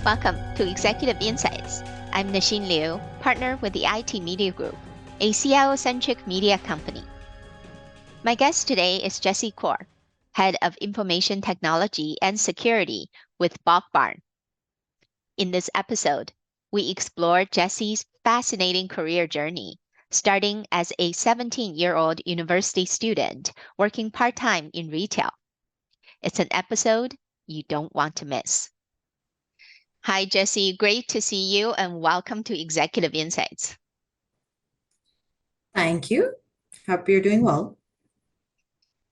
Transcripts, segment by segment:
Welcome to Executive Insights. I'm Nasheen Liu, partner with the IT Media Group, a CIO-centric media company. My guest today is Jassi Kaur, Head of Information Technology and Security with Barn. In this episode, we explore Jassi's fascinating career journey, starting as a 17-year-old university student working part-time in retail. It's an episode you don't want to miss. Hi, Jassi. Great to see you and welcome to Executive Insights. Thank you. Hope you're doing well.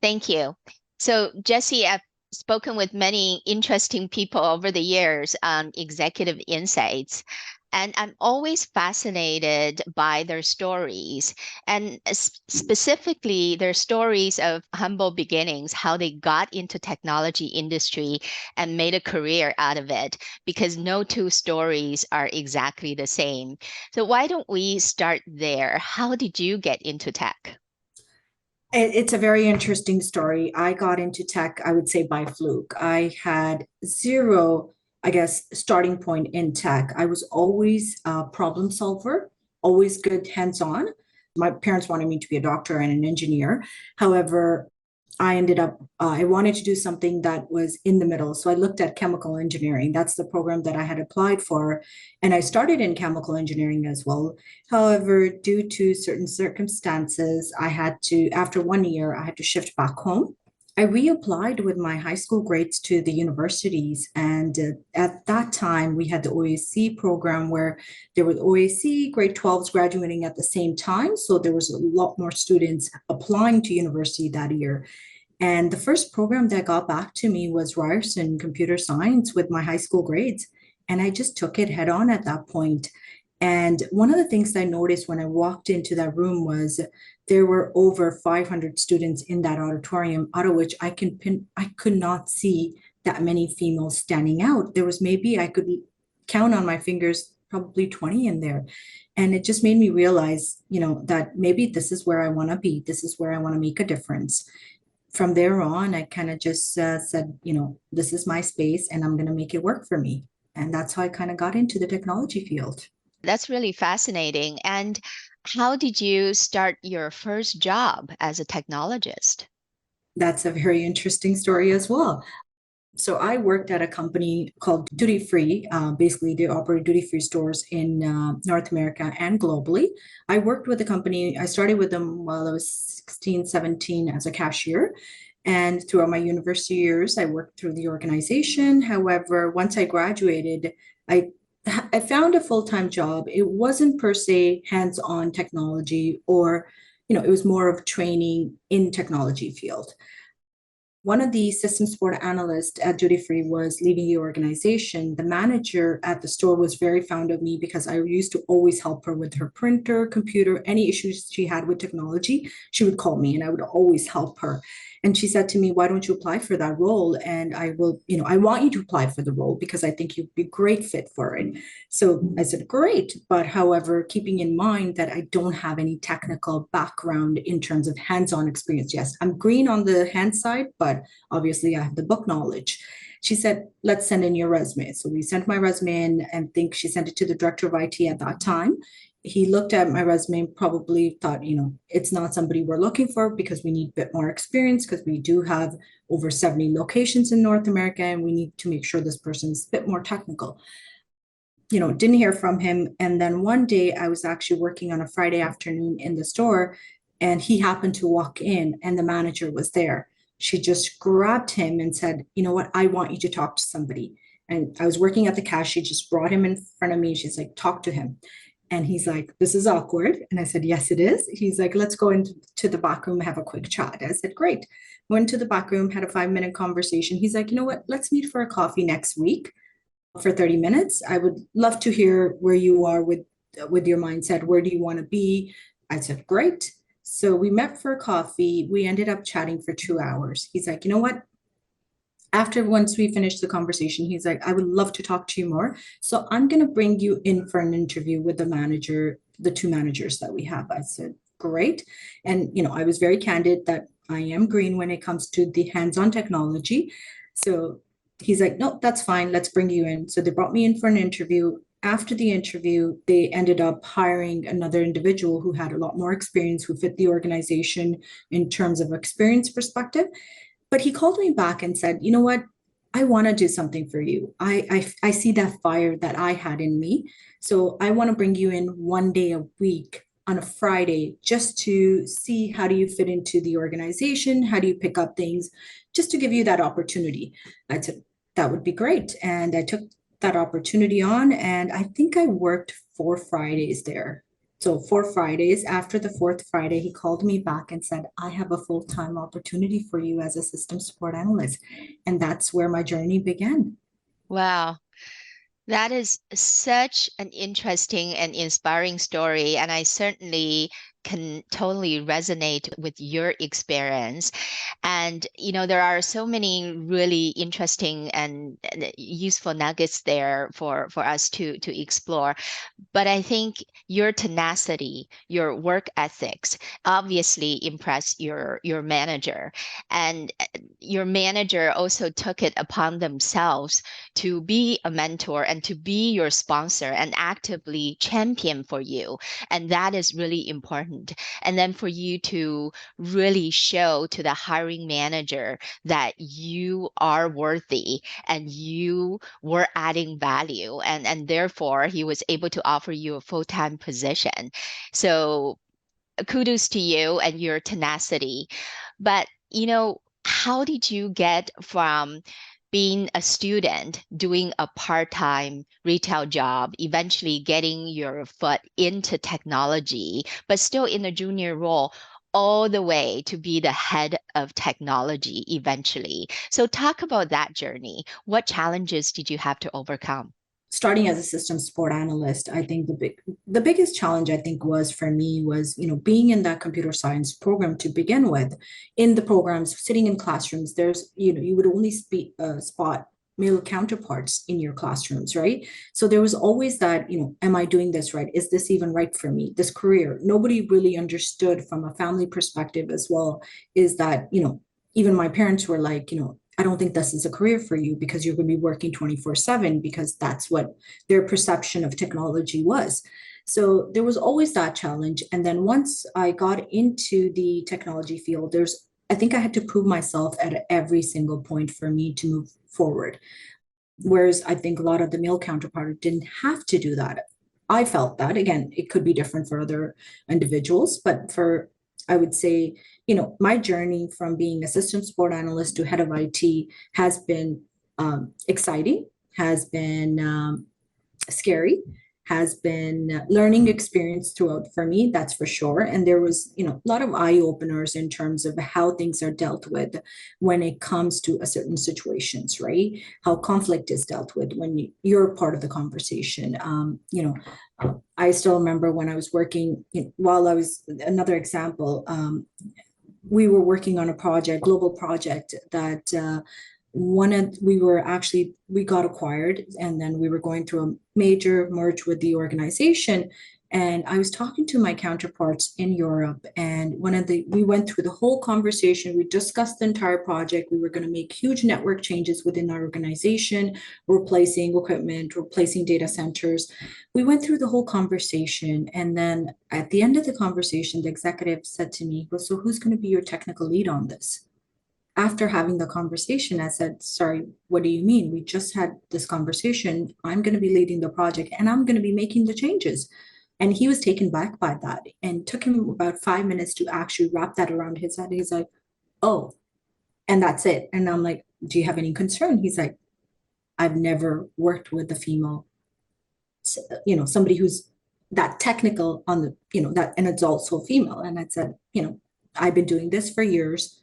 Thank you. So, Jassi, I've spoken with many interesting people over the years on Executive Insights, and I'm always fascinated by their stories, and specifically their stories of humble beginnings, how they got into technology industry and made a career out of it, because no two stories are exactly the same. So why don't we start there? How did you get into tech? It's a very interesting story. I got into tech, I would say, by fluke. I had zero, I guess, starting point in tech. I was always a problem solver, always good hands-on. My parents wanted me to be a doctor and an engineer. However, I ended up, I wanted to do something that was in the middle. So I looked at chemical engineering. That's the program that I had applied for. And I started in chemical engineering as well. However, due to certain circumstances, I had to, after 1 year, I had to shift back home. I reapplied with my high school grades to the universities. And at that time, we had the OAC program where there was OAC grade 12s graduating at the same time. So there was a lot more students applying to university that year. And the first program that got back to me was Ryerson Computer Science with my high school grades. And I just took it head on at that point. And one of the things I noticed when I walked into that room was there were over 500 students in that auditorium, out of which I could not see that many females standing out. There was maybe I could count on my fingers, probably 20 in there. And it just made me realize, that maybe this is where I want to be. This is where I want to make a difference. From there on, I kind of just said, this is my space and I'm going to make it work for me. And that's how I kind of got into the technology field. That's really fascinating. And how did you start your first job as a technologist? That's a very interesting story as well. So I worked at a company called Duty Free. Basically, they operate duty free stores in North America and globally. I worked with the company. I started with them while I was 16, 17 as a cashier. And throughout my university years, I worked through the organization. However, once I graduated, I I found a full-time job. It wasn't per se hands-on technology or, it was more of training in technology field. One of the system support analysts at Duty Free was leaving the organization. The manager at the store was very fond of me because I used to always help her with her printer, computer, any issues she had with technology. She would call me and I would always help her. And she said to me, why don't you apply for that role? And I will, I want you to apply for the role because I think you'd be a great fit for it. So I said, great. But however, keeping in mind that I don't have any technical background in terms of hands-on experience. Yes, I'm green on the hand side, but obviously I have the book knowledge. She said, let's send in your resume. So we sent my resume in and think she sent it to the director of IT at that time. He looked at my resume and probably thought, it's not somebody we're looking for because we need a bit more experience because we do have over 70 locations in North America and we need to make sure this person is a bit more technical. Didn't hear from him. And then one day I was actually working on a Friday afternoon in the store and he happened to walk in and the manager was there. She just grabbed him and said, you know what, I want you to talk to somebody. And I was working at the cash. She just brought him in front of me. She's like, talk to him. And he's like, this is awkward. And I said, yes, it is. He's like, let's go into the back room and have a quick chat. I said, great. Went to the back room, had a 5-minute conversation. He's like, you know what, let's meet for a coffee next week for 30 minutes. I would love to hear where you are with your mindset. Where do you want to be? I said, great. So we met for coffee. We ended up chatting for 2 hours. He's like, you know what? After once we finished the conversation, he's like, I would love to talk to you more. So I'm going to bring you in for an interview with the manager, the two managers that we have. I said, great. And, I was very candid that I am green when it comes to the hands-on technology. So He's like, no, that's fine. Let's bring you in. So they brought me in for an interview. After the interview, they ended up hiring another individual who had a lot more experience, who fit the organization in terms of experience perspective. But he called me back and said, you know what? I want to do something for you. I see that fire that I had in me. So I want to bring you in 1 day a week on a Friday just to see how do you fit into the organization? How do you pick up things? Just to give you that opportunity. I said, that would be great. And I took that opportunity on, and I think I worked 4 Fridays there. So 4 Fridays, after the fourth Friday, he called me back and said, I have a full-time opportunity for you as a system support analyst. And that's where my journey began. Wow. That is such an interesting and inspiring story, and I certainly can totally resonate with your experience. And there are so many really interesting and useful nuggets there for us to explore. But I think your tenacity, your work ethics obviously impressed your manager. And your manager also took it upon themselves to be a mentor and to be your sponsor and actively champion for you. And that is really important. And then for you to really show to the hiring manager that you are worthy and you were adding value. And therefore, he was able to offer you a full-time position. So kudos to you and your tenacity. But, how did you get from being a student, doing a part-time retail job, eventually getting your foot into technology, but still in a junior role, all the way to be the head of technology eventually? So talk about that journey. What challenges did you have to overcome? Starting as a system support analyst, I think the biggest challenge I think was for me was, being in that computer science program to begin with. In the programs, sitting in classrooms, there's, you would only spot male counterparts in your classrooms, right? So there was always that, am I doing this right? Is this even right for me? This career, nobody really understood from a family perspective as well, is that, even my parents were like, I don't think this is a career for you because you're going to be working 24/7, because that's what their perception of technology was. So there was always that challenge. And then once I got into the technology field, I think I had to prove myself at every single point for me to move forward. Whereas I think a lot of the male counterpart didn't have to do that. I felt that, again, it could be different for other individuals, but I would say, my journey from being a system support analyst to head of IT has been exciting, has been scary, has been learning experience throughout for me, that's for sure. And there was, a lot of eye openers in terms of how things are dealt with when it comes to a certain situations, right? How conflict is dealt with when you're part of the conversation. I still remember when I was working, while I was, another example, we were working on a project, global project that we got acquired, and then we were going through a major merge with the organization. And I was talking to my counterparts in Europe, and we went through the whole conversation. We discussed the entire project. We were going to make huge network changes within our organization, replacing equipment, replacing data centers. We went through the whole conversation. And then at the end of the conversation, the executive said to me, well, so who's going to be your technical lead on this? After having the conversation, I said, sorry, what do you mean? We just had this conversation. I'm going to be leading the project and I'm going to be making the changes. And he was taken back by that, and it took him about 5 minutes to actually wrap that around his head. He's like, oh, and that's it. And I'm like, do you have any concern? He's like, I've never worked with a female, somebody who's that technical on the, that, and it's also female. And I said, I've been doing this for years.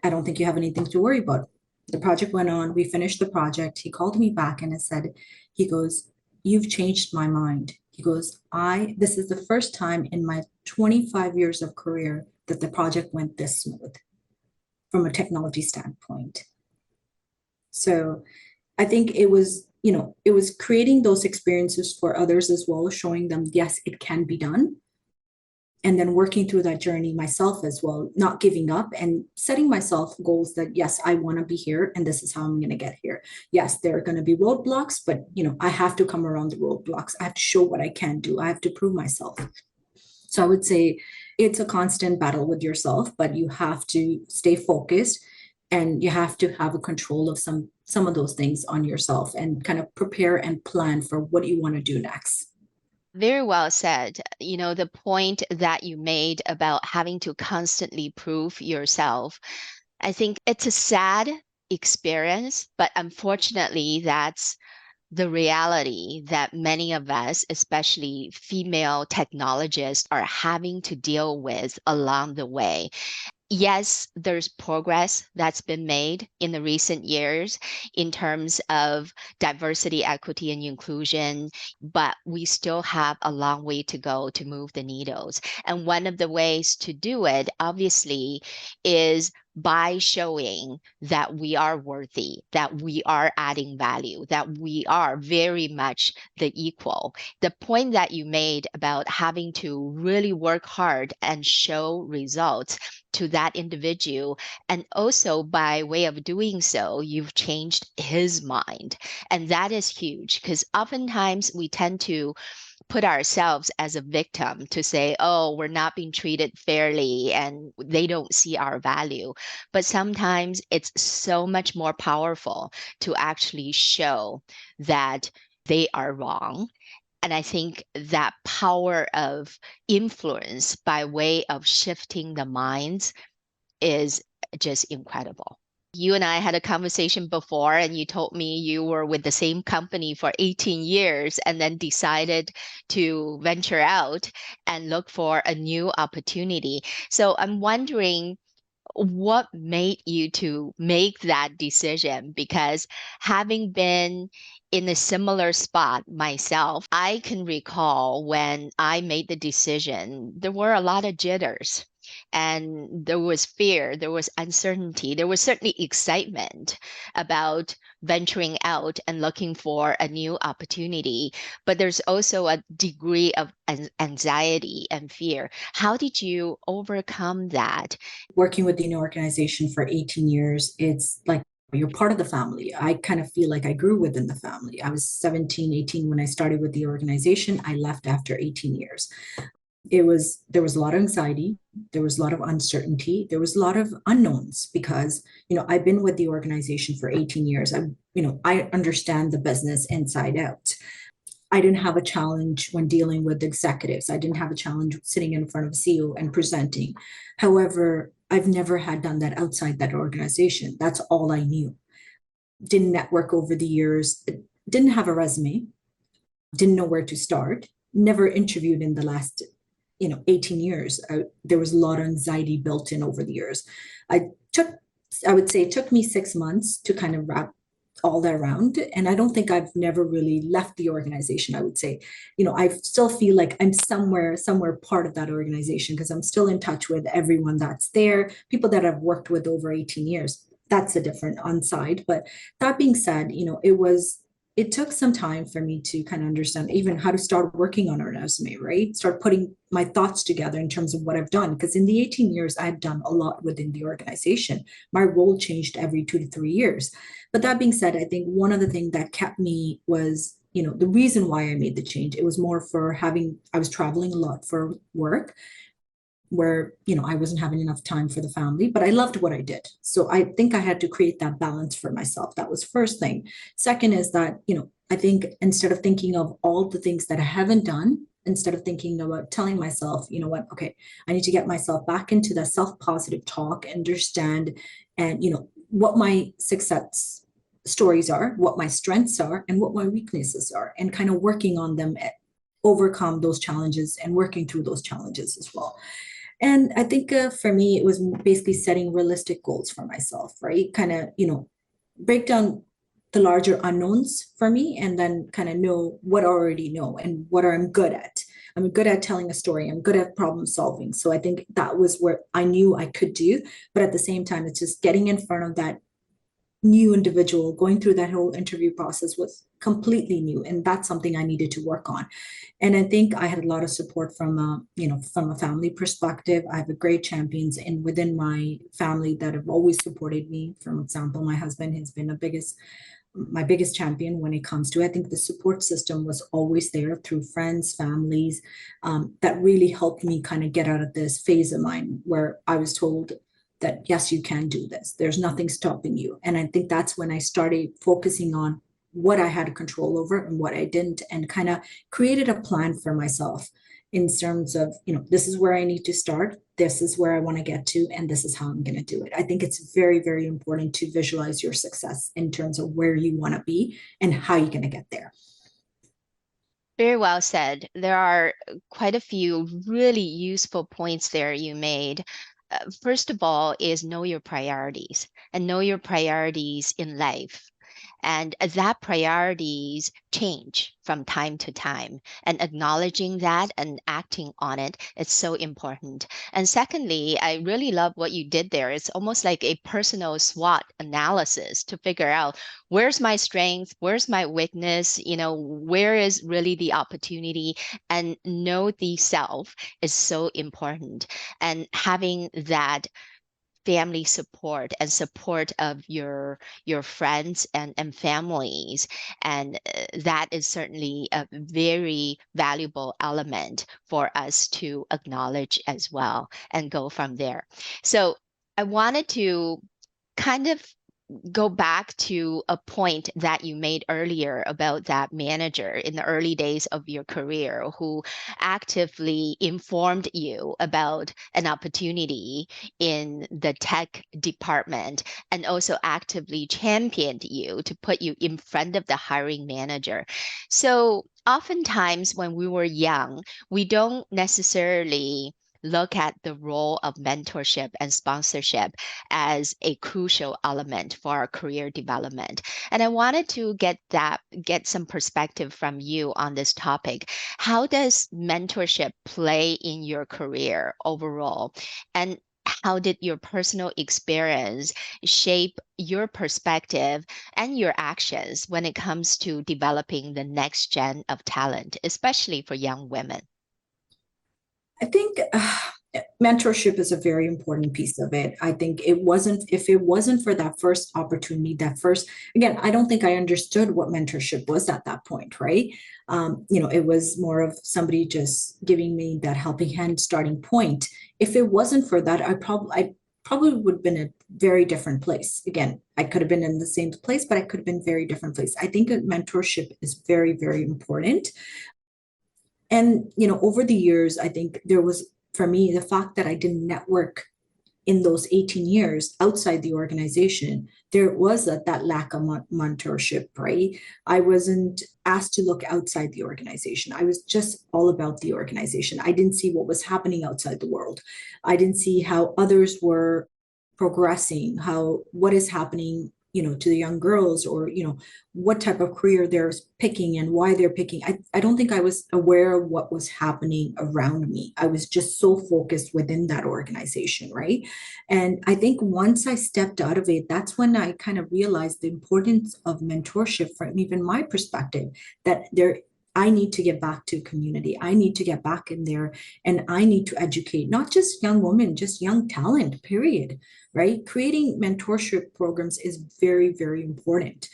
I don't think you have anything to worry about. The project went on. We finished the project. He called me back and I said, he goes, you've changed my mind. He goes, this is the first time in my 25 years of career that the project went this smooth from a technology standpoint. So I think it was creating those experiences for others as well, showing them, yes, it can be done. and then working through that journey myself as well, not giving up and setting myself goals that, yes, I want to be here and this is how I'm going to get here. Yes, there are going to be roadblocks, but I have to come around the roadblocks. I have to show what I can do. I have to prove myself. So I would say it's a constant battle with yourself, but you have to stay focused and you have to have a control of some of those things on yourself and kind of prepare and plan for what you want to do next. Very well said. The point that you made about having to constantly prove yourself, I think it's a sad experience, but unfortunately, that's the reality that many of us, especially female technologists, are having to deal with along the way. Yes, there's progress that's been made in the recent years in terms of diversity, equity, and inclusion, but we still have a long way to go to move the needles. And one of the ways to do it, obviously, is by showing that we are worthy, that we are adding value, that we are very much the equal. The point that you made about having to really work hard and show results to that individual. And also, by way of doing so, you've changed his mind. And that is huge because oftentimes we tend to put ourselves as a victim to say, oh, we're not being treated fairly and they don't see our value. But sometimes it's so much more powerful to actually show that they are wrong. And I think that power of influence by way of shifting the minds is just incredible. You and I had a conversation before, and you told me you were with the same company for 18 years and then decided to venture out and look for a new opportunity. So I'm wondering what made you to make that decision? Because having been in a similar spot myself, I can recall when I made the decision, there were a lot of jitters and there was fear, there was uncertainty, there was certainly excitement about venturing out and looking for a new opportunity. But there's also a degree of anxiety and fear. How did you overcome that? Working with the organization for 18 years, it's like you're part of the family. I kind of feel like I grew within the family. I was 17, 18 when I started with the organization. I left after 18 years. There was a lot of anxiety, there was a lot of uncertainty, there was a lot of unknowns because I've been with the organization for 18 years. I understand the business inside out. I didn't have a challenge when dealing with executives. I didn't have a challenge sitting in front of a CEO and presenting. However, I've never had done that outside that organization. That's all I knew. Didn't network over the years, didn't have a resume, didn't know where to start, never interviewed in the last 18 years. There was a lot of anxiety built in over the years. I took, I would say it took me 6 months to kind of wrap all that around. And I don't think I've never really left the organization. I would say, I still feel like I'm somewhere part of that organization because I'm still in touch with everyone that's there, people that I've worked with over 18 years. That's a different on side. But that being said, it took some time for me to kind of understand even how to start working on a resume, right? Start putting my thoughts together in terms of what I've done. Because in the 18 years, I had done a lot within the organization. My role changed every 2 to 3 years. But that being said, I think one of the things that kept me was, the reason why I made the change. It was more for I was traveling a lot for work where I wasn't having enough time for the family, but I loved what I did. So I think I had to create that balance for myself. That was first thing. Second is that I think instead of thinking of all the things that I haven't done, instead of thinking about telling myself, what, okay, I need to get myself back into that self-positive talk, understand, and what my success stories are, what my strengths are, and what my weaknesses are, and kind of working on them, overcome those challenges and working through those challenges as well. And I think for me, it was basically setting realistic goals for myself, right? Kind of, break down the larger unknowns for me and then kind of know what I already know and what I'm good at. I'm good at telling a story. I'm good at problem solving. So I think that was where I knew I could do. But at the same time, it's just getting in front of new individual. Going through that whole interview process was completely new, and that's something I needed to work on. And I think I had a lot of support from from a family perspective. I have a great champions in within my family that have always supported me. For example, my husband has been my biggest champion when it comes to. I think the support system was always there through friends, families, that really helped me kind of get out of this phase of mine where I was told that yes, you can do this. There's nothing stopping you. And I think that's when I started focusing on what I had control over and what I didn't, and kind of created a plan for myself in terms of, this is where I need to start, this is where I want to get to, and this is how I'm going to do it. I think it's very, very important to visualize your success in terms of where you want to be and how you're going to get there. Very well said. There are quite a few really useful points there you made. First of all, is know your priorities and know your priorities in life. And that priorities change from time to time, and acknowledging that and acting on it is so important. And secondly, I really love what you did there. It's almost like a personal SWOT analysis to figure out where's my strength, where's my weakness, where is really the opportunity, and know the self is so important. And having that family support and support of your friends and families, and that is certainly a very valuable element for us to acknowledge as well and go from there. So I wanted to kind of go back to a point that you made earlier about that manager in the early days of your career who actively informed you about an opportunity in the tech department and also actively championed you to put you in front of the hiring manager. So oftentimes when we were young, we don't necessarily look at the role of mentorship and sponsorship as a crucial element for our career development. And I wanted to get some perspective from you on this topic. How does mentorship play in your career overall? And how did your personal experience shape your perspective and your actions when it comes to developing the next gen of talent, especially for young women? I think mentorship is a very important piece of it. I think if it wasn't for that first opportunity, again, I don't think I understood what mentorship was at that point, right? It was more of somebody just giving me that helping hand starting point. If it wasn't for that, I probably would have been a very different place. Again, I could have been in the same place, but I could have been very different place. I think that mentorship is very, very important. And, over the years, I think there was, for me, the fact that I didn't network in those 18 years outside the organization, there was that lack of mentorship, right? I wasn't asked to look outside the organization. I was just all about the organization. I didn't see what was happening outside the world. I didn't see how others were progressing, what is happening, to the young girls, or, what type of career they're picking and why they're picking. I don't think I was aware of what was happening around me. I was just so focused within that organization, right? And I think once I stepped out of it, that's when I kind of realized the importance of mentorship from even my perspective, that I need to get back to community. I need to get back in there, and I need to educate not just young women, just young talent, period, right? Creating mentorship programs is very, very important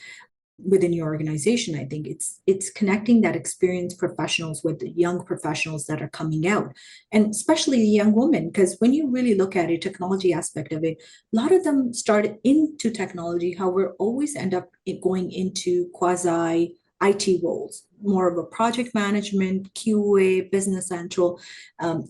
within your organization. I think it's connecting that experienced professionals with the young professionals that are coming out, and especially young women, because when you really look at it, technology aspect of it, a lot of them started into technology, however always end up going into quasi IT roles, more of a project management, QA, business central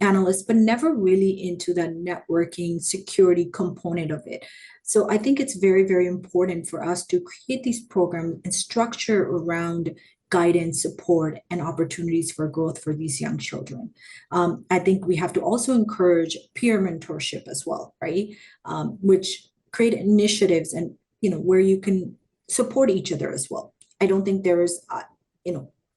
analyst, but never really into the networking security component of it. So I think it's very, very important for us to create these programs and structure around guidance, support, and opportunities for growth for these young children. I think we have to also encourage peer mentorship as well, right? Which create initiatives and, where you can support each other as well. I don't think there is,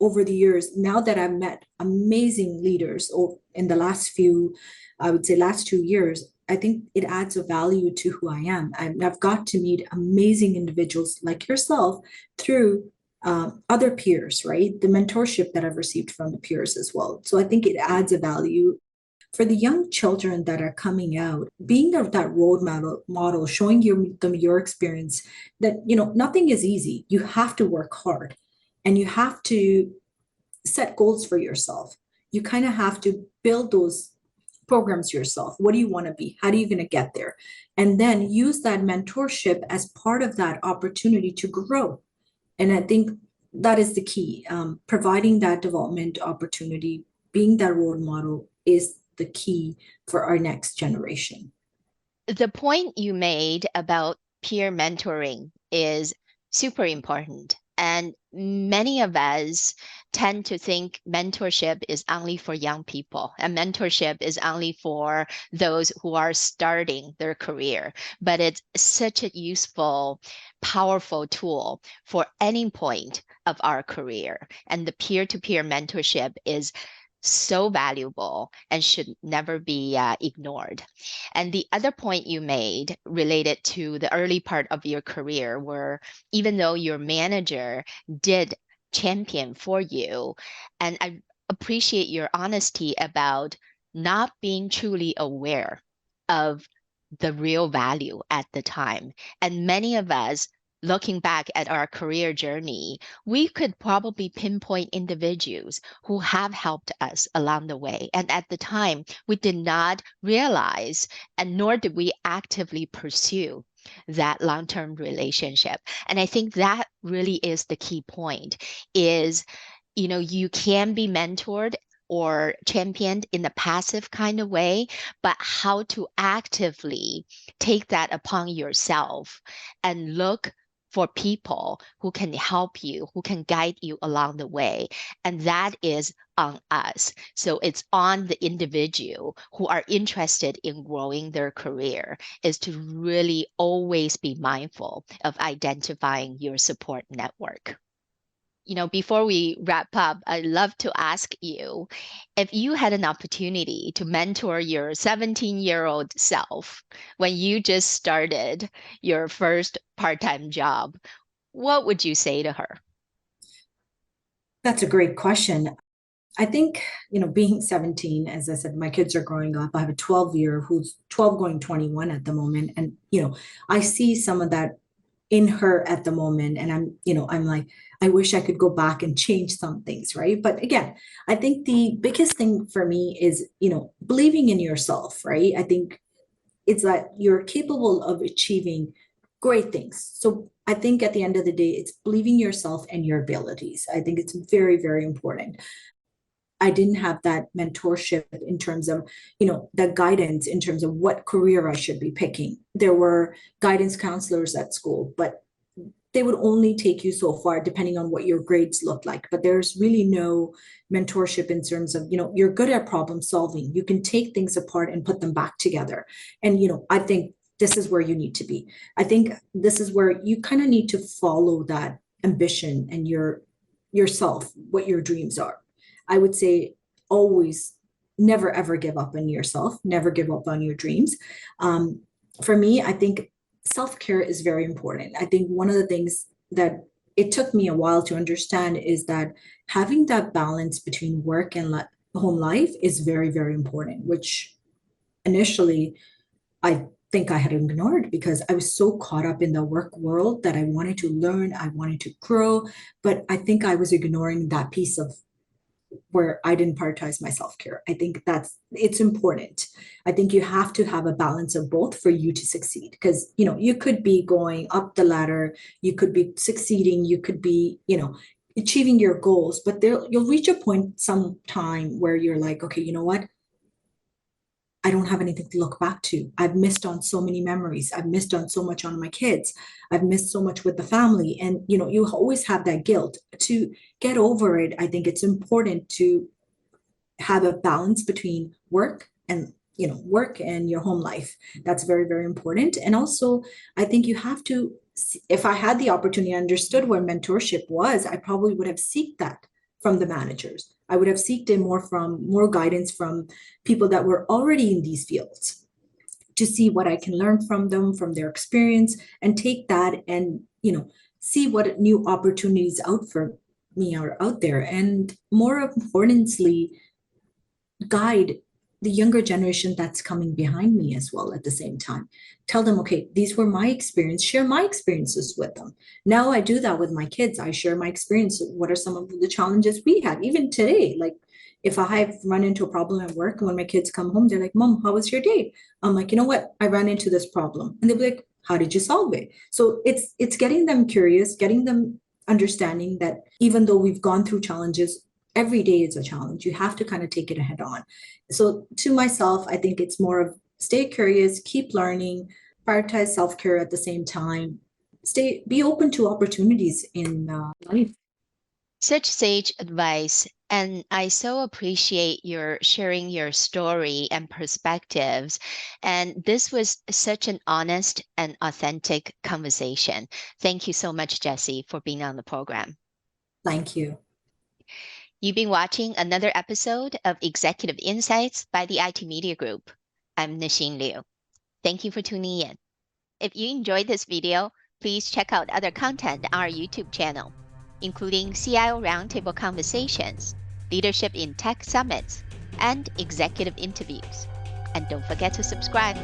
over the years, now that I've met amazing leaders in the last few, I would say last 2 years, I think it adds a value to who I am. I've got to meet amazing individuals like yourself through other peers, right? The mentorship that I've received from the peers as well. So I think it adds a value for the young children that are coming out, being that role model, showing them your experience, that nothing is easy. You have to work hard, and you have to set goals for yourself. You kind of have to build those programs yourself. What do you want to be? How are you going to get there? And then use that mentorship as part of that opportunity to grow. And I think that is the key. Providing that development opportunity, being that role model is the key for our next generation. The point you made about peer mentoring is super important. And many of us tend to think mentorship is only for young people, and mentorship is only for those who are starting their career. But it's such a useful, powerful tool for any point of our career. And the peer-to-peer mentorship is so valuable and should never be ignored. And the other point you made related to the early part of your career, where even though your manager did champion for you, and I appreciate your honesty about not being truly aware of the real value at the time. And many of us, looking back at our career journey, we could probably pinpoint individuals who have helped us along the way. And at the time, we did not realize, and nor did we actively pursue that long-term relationship. And I think that really is the key point is, you can be mentored or championed in a passive kind of way, but how to actively take that upon yourself and look for people who can help you, who can guide you along the way. And that is on us. So it's on the individual who are interested in growing their career is to really always be mindful of identifying your support network. Before we wrap up, I'd love to ask you if you had an opportunity to mentor your 17-year-old self when you just started your first part-time job, what would you say to her? That's a great question. I think, being 17, as I said, my kids are growing up. I have a 12-year who's 12 going 21 at the moment. And, I see some of that in her at the moment. And I'm like, I wish I could go back and change some things, right? But again, I think the biggest thing for me is, believing in yourself, right? I think it's that you're capable of achieving great things. So I think at the end of the day, it's believing yourself and your abilities. I think it's very, very important. I didn't have that mentorship in terms of, that guidance in terms of what career I should be picking. There were guidance counselors at school, but they would only take you so far depending on what your grades look like. But there's really no mentorship in terms of, you're good at problem solving. You can take things apart and put them back together. And, I think this is where you need to be. I think this is where you kind of need to follow that ambition and yourself, what your dreams are. I would say always never ever give up on yourself, never give up on your dreams. For me, I think self-care is very important. I think one of the things that it took me a while to understand is that having that balance between work and home life is very, very important, which initially I think I had ignored because I was so caught up in the work world that I wanted to learn, I wanted to grow, but I think I was ignoring that piece of where I didn't prioritize my self-care. I think it's important. I think you have to have a balance of both for you to succeed because, you could be going up the ladder, you could be succeeding, you could be, achieving your goals, but you'll reach a point sometime where you're like, okay, you know what? I don't have anything to look back to. I've missed on so many memories. I've missed on so much on my kids. I've missed so much with the family. And, you always have that guilt. To get over it, I think it's important to have a balance between work and your home life. That's very, very important. And also, I think you have to, if I had the opportunity, I understood where mentorship was, I probably would have seeked that from the managers. I would have sought more guidance from people that were already in these fields to see what I can learn from them, from their experience, and take that and, see what new opportunities out for me are out there. And more importantly, guide the younger generation that's coming behind me as well at the same time. Tell them, okay, these were my experience, share my experiences with them. Now I do that with my kids. I share my experience. What are some of the challenges we had, even today? Like if I have run into a problem at work, and when my kids come home, they're like, Mom, how was your day? I'm like, you know what? I ran into this problem. And they'll be like, how did you solve it? So it's getting them curious, getting them understanding that even though we've gone through challenges, every day is a challenge. You have to kind of take it head on. So to myself, I think it's more of stay curious, keep learning, prioritize self-care at the same time, be open to opportunities in life. Such sage advice. And I so appreciate your sharing your story and perspectives. And this was such an honest and authentic conversation. Thank you so much, Jassi, for being on the program. Thank you. You've been watching another episode of Executive Insights by the IT Media Group. I'm Nasheen Liu. Thank you for tuning in. If you enjoyed this video, please check out other content on our YouTube channel, including CIO Roundtable Conversations, Leadership in Tech Summits, and executive interviews. And don't forget to subscribe.